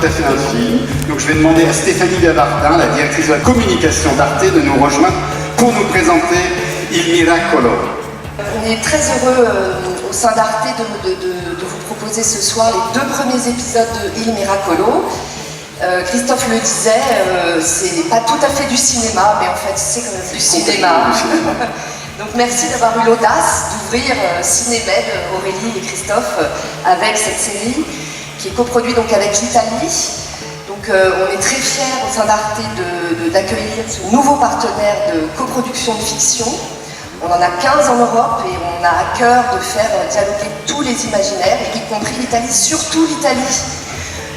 à fait un film. Donc je vais demander à Stéphanie Gavardin, la directrice de la communication d'Arte, de nous rejoindre pour nous présenter Il Miracolo. On est très heureux au sein d'Arte de vous proposer ce soir les 2 premiers épisodes de Il Miracolo. Christophe le disait, c'est pas tout à fait du cinéma, mais en fait c'est quand même du cinéma. Donc merci d'avoir eu l'audace d'ouvrir Cinémed, Aurélie et Christophe, avec cette série qui est coproduite donc avec l'Italie. Donc on est très fiers au sein d'Arte d'accueillir ce nouveau partenaire de coproduction de fiction. On en a 15 en Europe et on a à cœur de faire dialoguer tous les imaginaires, y compris l'Italie, surtout l'Italie,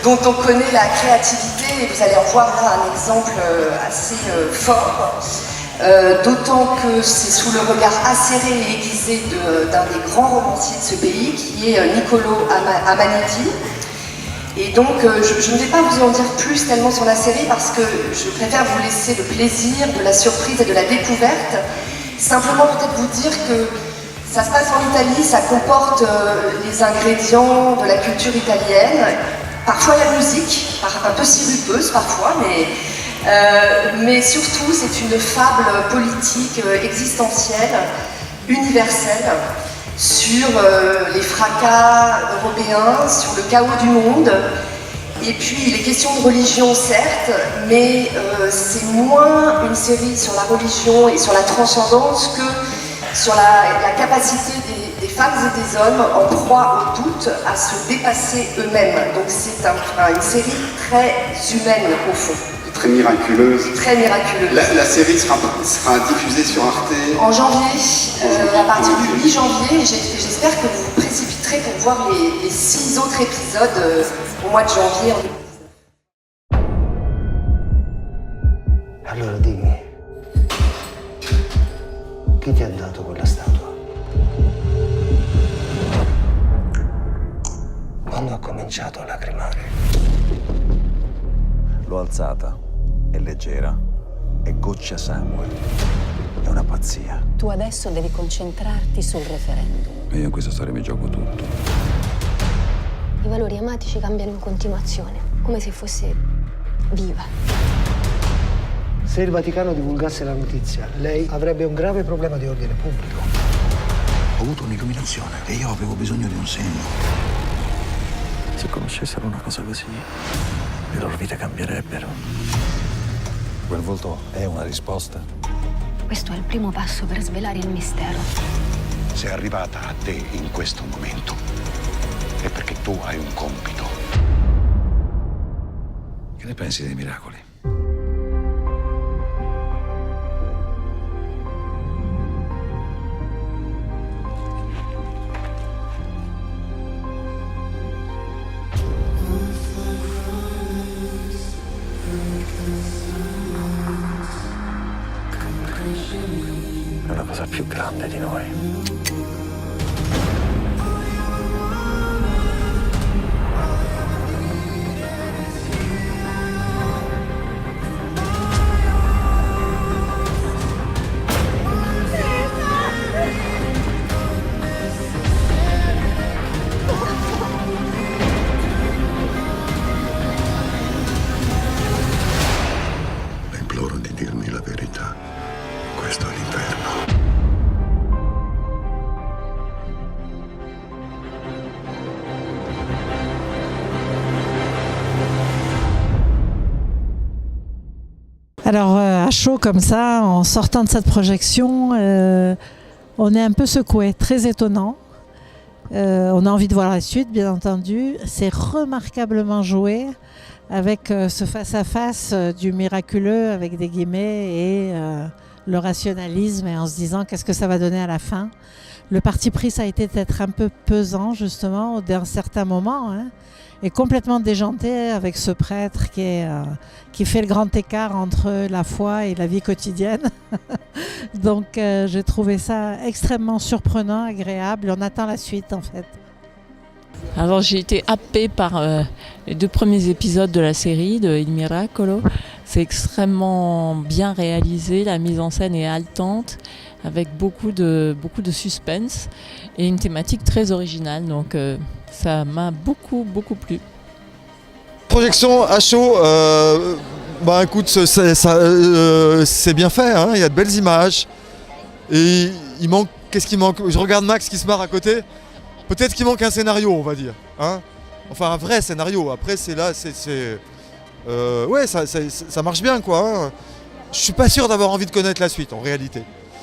dont on connaît la créativité, et vous allez en voir là un exemple assez fort, d'autant que c'est sous le regard acéré et aiguisé d'un des grands romanciers de ce pays, qui est Niccolò Amaniti. Et donc je ne vais pas vous en dire plus tellement sur la série, parce que je préfère vous laisser le plaisir de la surprise et de la découverte. Simplement peut-être vous dire que ça se passe en Italie, ça comporte les ingrédients de la culture italienne, parfois la musique, un peu sirupeuse parfois, mais surtout c'est une fable politique, existentielle, universelle, sur les fracas européens, sur le chaos du monde. Et puis il est question de religion certes, mais c'est moins une série sur la religion et sur la transcendance que sur la capacité des femmes et des hommes en proie au doute à se dépasser eux-mêmes. Donc c'est une série très humaine au fond. Très miraculeuse. Très miraculeuse. La série sera diffusée sur Arte en janvier, à partir du 8 janvier. J'espère que vous vous précipiterez pour voir les 6 autres épisodes au mois de janvier. Allora dimmi, chi ti ha dato quella statua? Quando ho cominciato a lacrimare? L'ho alzata, è leggera, è goccia sangue, è una pazzia. Tu adesso devi concentrarti sul referendum. E io in questa storia mi gioco tutto. I valori amatici cambiano in continuazione, come se fosse viva. Se il Vaticano divulgasse la notizia, lei avrebbe un grave problema di ordine pubblico. Ho avuto un'illuminazione e io avevo bisogno di un segno. Se conoscessero una cosa così, le loro vite cambierebbero. Quel volto è una risposta? Questo è il primo passo per svelare il mistero. Se è arrivata a te in questo momento, è perché tu hai un compito. Che ne pensi dei miracoli? È una cosa più grande di noi. Le imploro di dirmi la verità. Questo è l'inferno. Alors à chaud comme ça, en sortant de cette projection, on est un peu secoué, très étonnant. On a envie de voir la suite, bien entendu. C'est remarquablement joué avec ce face-à-face du miraculeux, avec des guillemets, et le rationalisme, et en se disant qu'est-ce que ça va donner à la fin. Le parti pris, ça a été d'être un peu pesant, justement, d'un certain moment, hein, et complètement déjanté avec ce prêtre qui fait le grand écart entre la foi et la vie quotidienne. Donc j'ai trouvé ça extrêmement surprenant, agréable. On attend la suite, en fait. Alors j'ai été happée par les 2 premiers épisodes de la série de Il Miracolo. C'est extrêmement bien réalisé, la mise en scène est haletante, avec beaucoup de suspense et une thématique très originale. Donc ça m'a beaucoup plu. projection à chaud, bah écoute, c'est bien fait, hein, il y a de belles images. Et il manque, qu'est-ce qui manque? Je regarde Max qui se marre à côté. Peut-être qu'il manque un scénario, on va dire. Hein, enfin, un vrai scénario. Après, c'est là, ouais, ça marche bien, quoi. Hein. Je suis pas sûr d'avoir envie de connaître la suite, en réalité.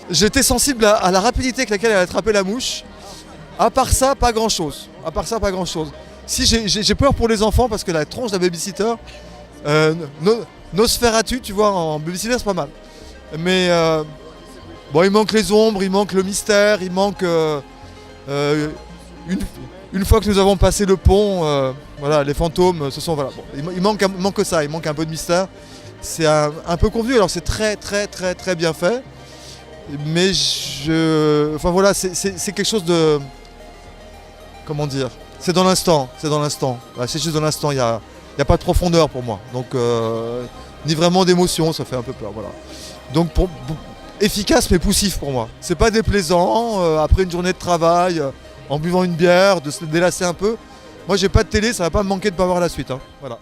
J'étais sensible à la rapidité avec laquelle elle a attrapé la mouche. À part ça, pas grand-chose. Si j'ai peur pour les enfants, parce que la tronche d'un babysitter, Nosferatu, tu vois, en babysitter, c'est pas mal. Mais bon, il manque les ombres, il manque le mystère, il manque... une fois que nous avons passé le pont, voilà, les fantômes, ce sont... Voilà, bon, il manque ça, il manque un peu de mystère. C'est un peu convenu, alors c'est très bien fait. Mais enfin voilà, c'est quelque chose de... Comment dire? C'est dans l'instant. Voilà, c'est juste dans l'instant, il n'y a pas de profondeur pour moi. Donc, ni vraiment d'émotion, ça fait un peu peur, voilà. Donc, efficace mais poussif pour moi. C'est pas déplaisant, après une journée de travail, en buvant une bière, de se délasser un peu. Moi, j'ai pas de télé, ça va pas me manquer de pas voir la suite. Hein. Voilà.